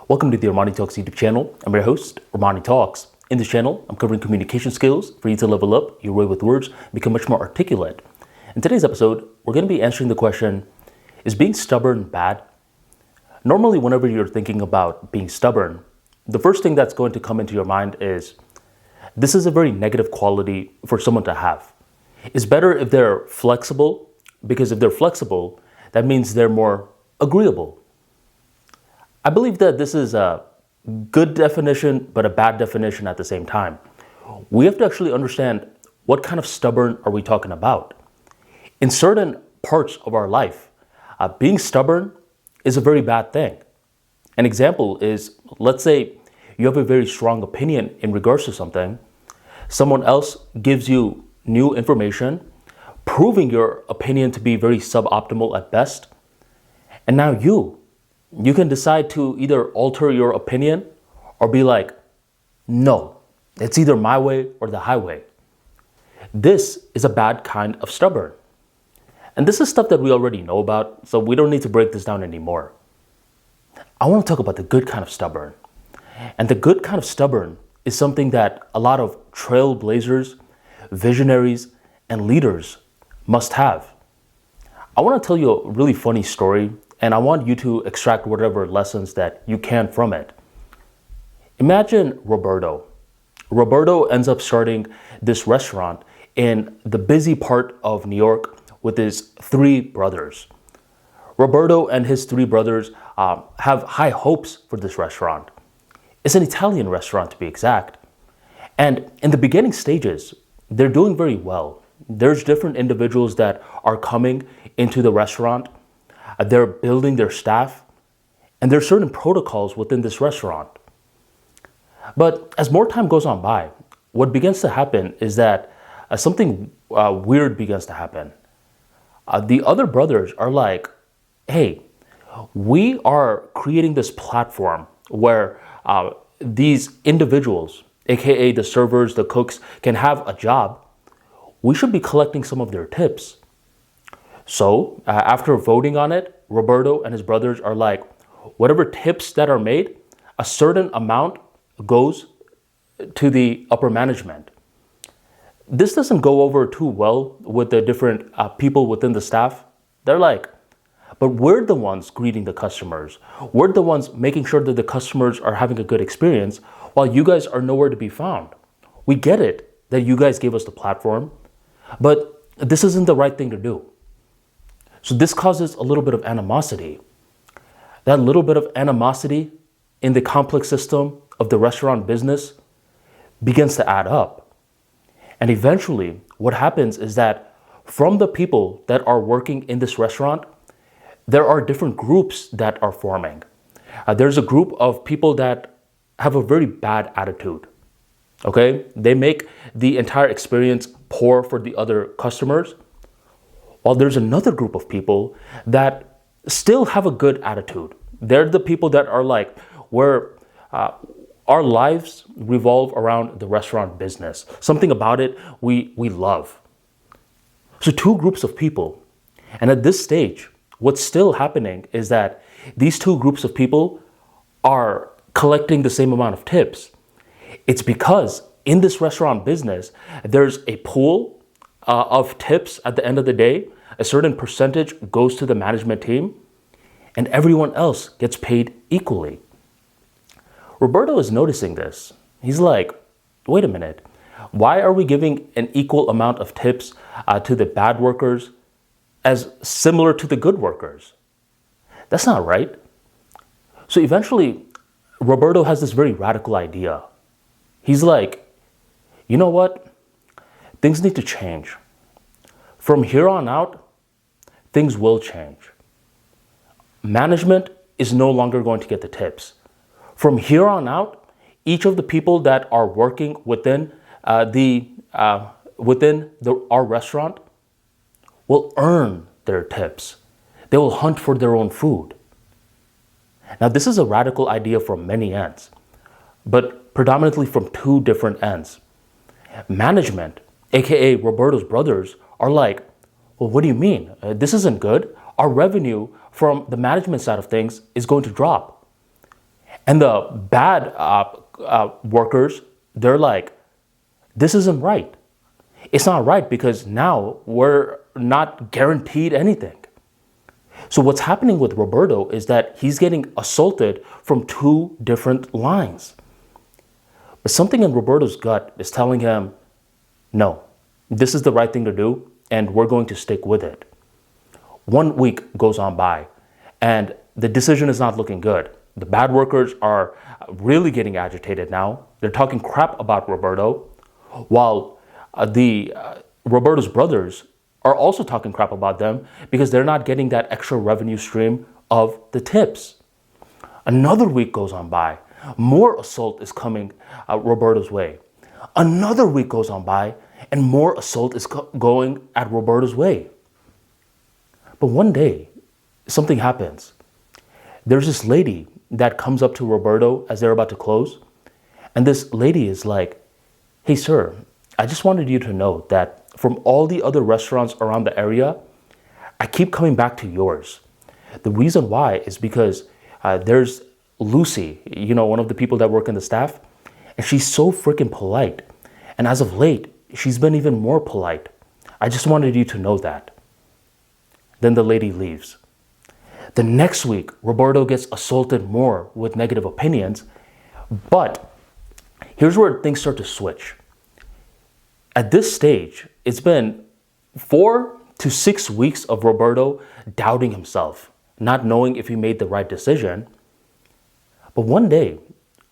Welcome to the ArmaniTalks YouTube channel. I'm your host, ArmaniTalks. In this channel, I'm covering communication skills for you to level up your way with words and become much more articulate. In today's episode, we're going to be answering the question, is being stubborn bad? Normally, whenever you're thinking about being stubborn, the first thing that's going to come into your mind is, this is a very negative quality for someone to have. It's better if they're flexible, because if they're flexible, that means they're more agreeable. I believe that this is a good definition, but a bad definition at the same time. We have to actually understand what kind of stubborn are we talking about. In certain parts of our life, being stubborn is a very bad thing. An example is, let's say you have a very strong opinion in regards to something. Someone else gives you new information, proving your opinion to be very suboptimal at best. And now you can decide to either alter your opinion or be like, no, it's either my way or the highway. This is a bad kind of stubborn. And this is stuff that we already know about, so we don't need to break this down anymore. I want to talk about the good kind of stubborn. And the good kind of stubborn is something that a lot of trailblazers, visionaries, and leaders must have. I want to tell you a really funny story, and I want you to extract whatever lessons that you can from it. Imagine Roberto. Roberto ends up starting this restaurant in the busy part of New York with his three brothers. Roberto and his three brothers have high hopes for this restaurant. It's an Italian restaurant, to be exact. And in the beginning stages, they're doing very well. There's different individuals that are coming into the restaurant. They're building their staff, and there are certain protocols within this restaurant. But as more time goes on by, what begins to happen is that something weird begins to happen. The other brothers are like, hey, we are creating this platform where these individuals, aka the servers, the cooks, can have a job. We should be collecting some of their tips. So after voting on it, Roberto and his brothers are like, whatever tips that are made, a certain amount goes to the upper management. This doesn't go over too well with the different people within the staff. They're like, but we're the ones greeting the customers. We're the ones making sure that the customers are having a good experience while you guys are nowhere to be found. We get it that you guys gave us the platform, but this isn't the right thing to do. So this causes a little bit of animosity. That little bit of animosity in the complex system of the restaurant business begins to add up. And eventually, what happens is that from the people that are working in this restaurant, there are different groups that are forming. There's a group of people that have a very bad attitude. Okay? They make the entire experience poor for the other customers. While there's another group of people that still have a good attitude. They're the people that are like, our lives revolve around the restaurant business. Something about it we love. So two groups of people. And at this stage, what's still happening is that these two groups of people are collecting the same amount of tips. It's because in this restaurant business, there's a pool of tips at the end of the day. A certain percentage goes to the management team, and everyone else gets paid equally. Roberto is noticing this. He's like, wait a minute. Why are we giving an equal amount of tips to the bad workers as similar to the good workers? That's not right. So eventually, Roberto has this very radical idea. He's like, you know what? Things need to change. From here on out, things will change. Management is no longer going to get the tips. From here on out, each of the people that are working within our restaurant will earn their tips. They will hunt for their own food. Now, this is a radical idea from many ends, but predominantly from two different ends. Management, aka Roberto's brothers, are like, well, what do you mean? This isn't good. Our revenue from the management side of things is going to drop. And the bad workers, they're like, this isn't right. It's not right because now we're not guaranteed anything. So what's happening with Roberto is that he's getting assaulted from two different lines. But something in Roberto's gut is telling him, no, this is the right thing to do, and we're going to stick with it. 1 week goes on by, and the decision is not looking good. The bad workers are really getting agitated now. They're talking crap about Roberto, while Roberto's brothers are also talking crap about them because they're not getting that extra revenue stream of the tips. Another week goes on by. More assault is coming Roberto's way. Another week goes on by, and more assault is going at Roberto's way. But one day, something happens. There's this lady that comes up to Roberto as they're about to close. And this lady is like, hey, sir, I just wanted you to know that from all the other restaurants around the area, I keep coming back to yours. The reason why is because there's Lucy, one of the people that work in the staff, and she's so freaking polite. And as of late, she's been even more polite. I just wanted you to know that. Then the lady leaves. The next week, Roberto gets assaulted more with negative opinions. But here's where things start to switch. At this stage, it's been 4 to 6 weeks of Roberto doubting himself, not knowing if he made the right decision. But one day,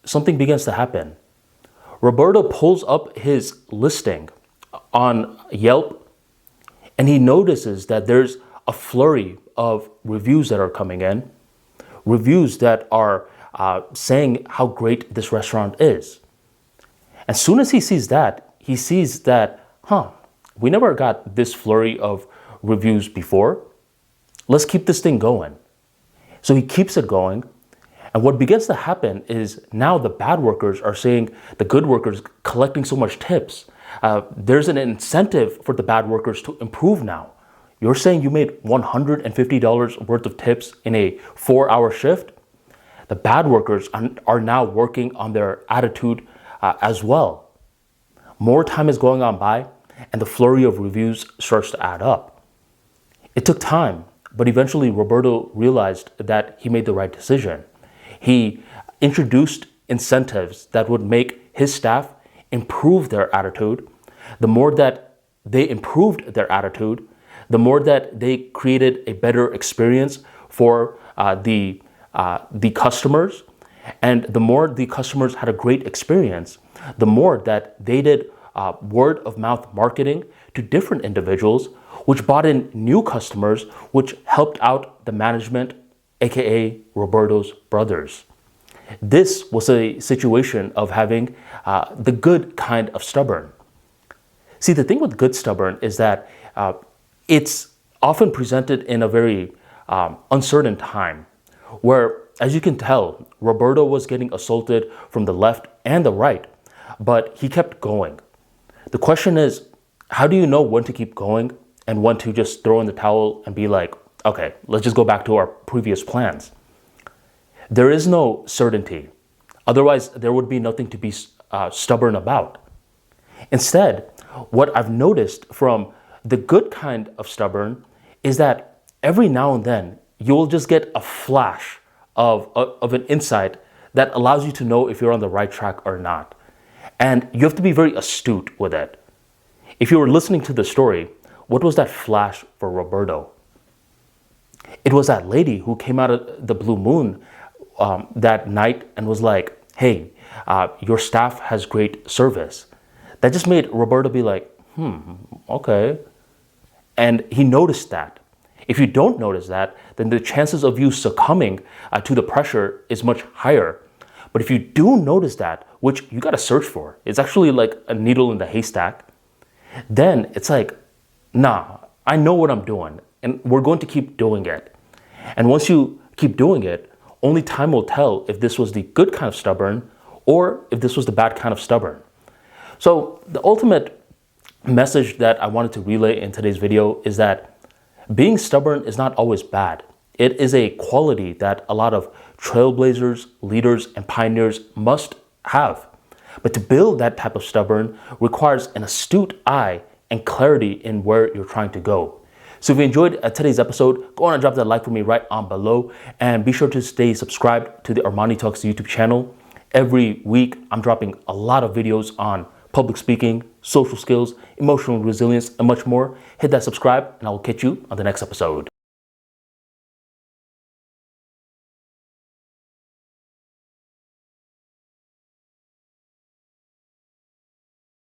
something begins to happen. Roberto pulls up his listing on Yelp, and he notices that there's a flurry of reviews that are coming in, reviews that are saying how great this restaurant is. As soon as he sees that, we never got this flurry of reviews before. Let's keep this thing going. So he keeps it going. And what begins to happen is now the bad workers are seeing the good workers collecting so much tips. There's an incentive for the bad workers to improve now. You're saying you made $150 worth of tips in a 4-hour shift? The bad workers are now working on their attitude as well. More time is going on by, and the flurry of reviews starts to add up. It took time, but eventually Roberto realized that he made the right decision. He introduced incentives that would make his staff improve their attitude. The more that they improved their attitude, the more that they created a better experience for the customers. And the more the customers had a great experience, the more that they did word of mouth marketing to different individuals, which brought in new customers, which helped out the management, aka Roberto's brothers. This was a situation of having the good kind of stubborn. See, the thing with good stubborn is that it's often presented in a very uncertain time, where, as you can tell, Roberto was getting assaulted from the left and the right, but he kept going. The question is, how do you know when to keep going and when to just throw in the towel and be like, okay, let's just go back to our previous plans? There is no certainty. Otherwise, there would be nothing to be stubborn about. Instead, what I've noticed from the good kind of stubborn is that every now and then you'll just get a flash of an insight that allows you to know if you're on the right track or not. And you have to be very astute with it. If you were listening to the story, what was that flash for Roberto? It was that lady who came out of the blue moon that night and was like, hey, your staff has great service. That just made Roberto be like, okay. And he noticed that. If you don't notice that, then the chances of you succumbing to the pressure is much higher. But if you do notice that, which you got to search for, it's actually like a needle in the haystack, then it's like, nah, I know what I'm doing, and we're going to keep doing it. And once you keep doing it, only time will tell if this was the good kind of stubborn or if this was the bad kind of stubborn. So the ultimate message that I wanted to relay in today's video is that being stubborn is not always bad. It is a quality that a lot of trailblazers, leaders, and pioneers must have. But to build that type of stubborn requires an astute eye and clarity in where you're trying to go. So if you enjoyed today's episode, go on and drop that like for me right on below, and be sure to stay subscribed to the ArmaniTalks YouTube channel. Every week, I'm dropping a lot of videos on public speaking, social skills, emotional resilience, and much more. Hit that subscribe, and I will catch you on the next episode.